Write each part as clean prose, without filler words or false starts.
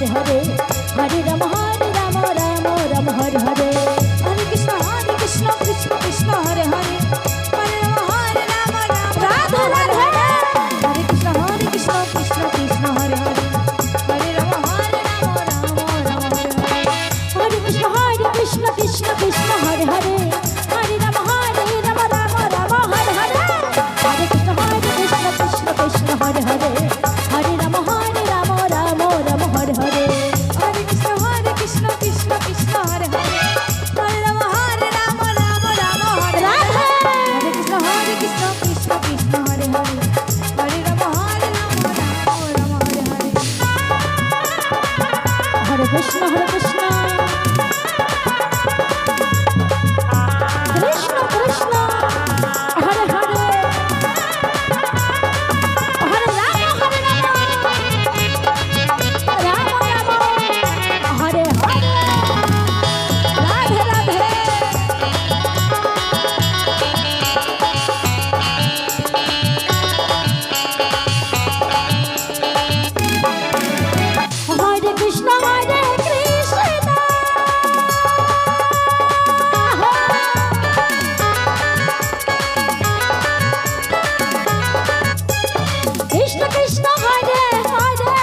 हरे हरे हरे राम राम राम हरे हरे हरे कृष्ण कृष्ण कृष्ण हरे हरे हरे राम राधे राधे हरे कृष्ण कृष्ण कृष्ण हरे हरे हरे राम राम हरे हरे हरे कृष्ण कृष्ण कृष्ण हरे हरे हरे राम राम हरे हरे हरे कृष्ण कृष्ण कृष्ण हरे हरे हरे राम राम हरे हरे हरे कृष्ण कृष्ण कृष्ण हरे हरे हरे राम राम हरे राधे हरे कृष्ण कृष्ण कृष्ण हरे हरे हरे राम हरे हरे कृष्ण कृष्ण कृष्ण हरे हरे हरे राम राम हरे हरे राधे राधे हरे कृष्ण कृष्ण कृष्ण हरे हरे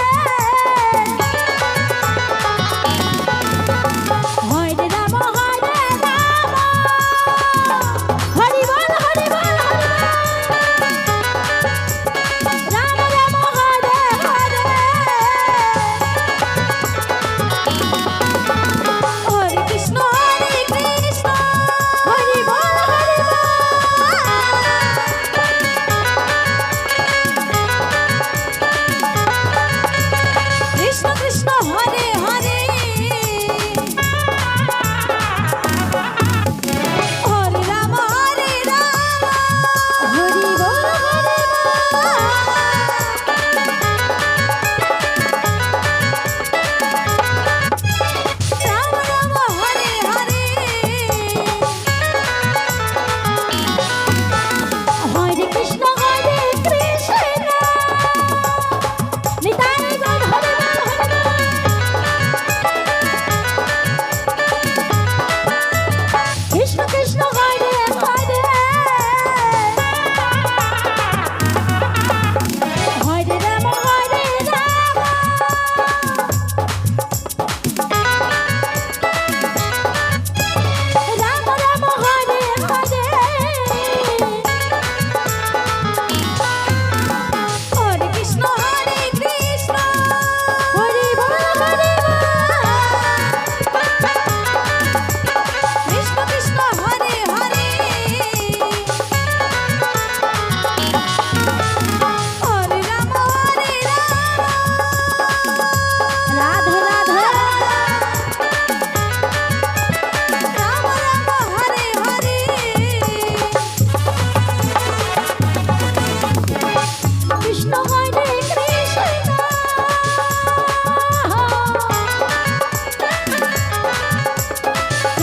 हरे राम हरि बोल हरि बोल राम राम हरे हरे हरे कृष्ण हरि बोल हरि बोल कृष्ण कृष्ण हरे हरे हरे राम हरि बोल हरि राम राम हरे हरे हरे कृष्ण निताय गौर हरे कृष्ण कृष्ण हरे हरे हरे राम राम राम हरे हरे हरे कृष्ण हरि बोल हरि कृष्ण कृष्ण हरे हरे हरे राम राधे राधे राम राम हरे हरे कृष्ण हरे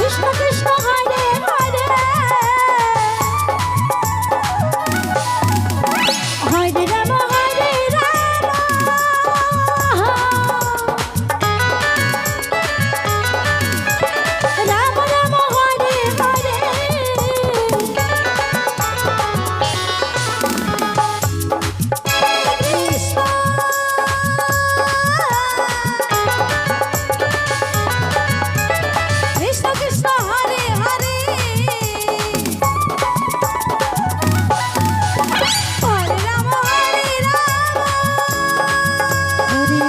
कृष्ण कृष्ण हरे हरे हरे राम राम राम हरे हरे कृष्ण कृष्ण हरे हरे हरे राम हरि बोल हरि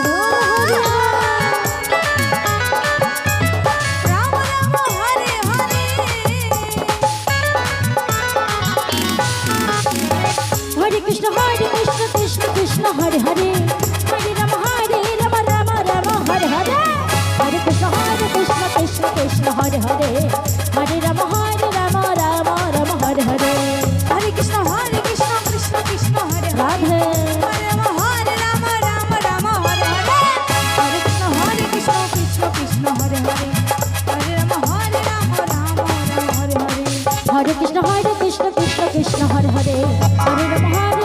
राम राम हरे हरे हरे कृष्ण कृष्ण कृष्ण हरे हरे हरे राम राम हरे हरे हरे कृष्ण कृष्ण कृष्ण हरे हरे हरे राम राम हरे हरे हरे कृष्ण कृष्ण कृष्ण हरे हरे राधे हरे राम हरे हरे हरे कृष्ण कृष्ण कृष्ण हरे हरे हरे राम हरे हरे हरे कृष्ण कृष्ण कृष्ण हरे हरे हरे राम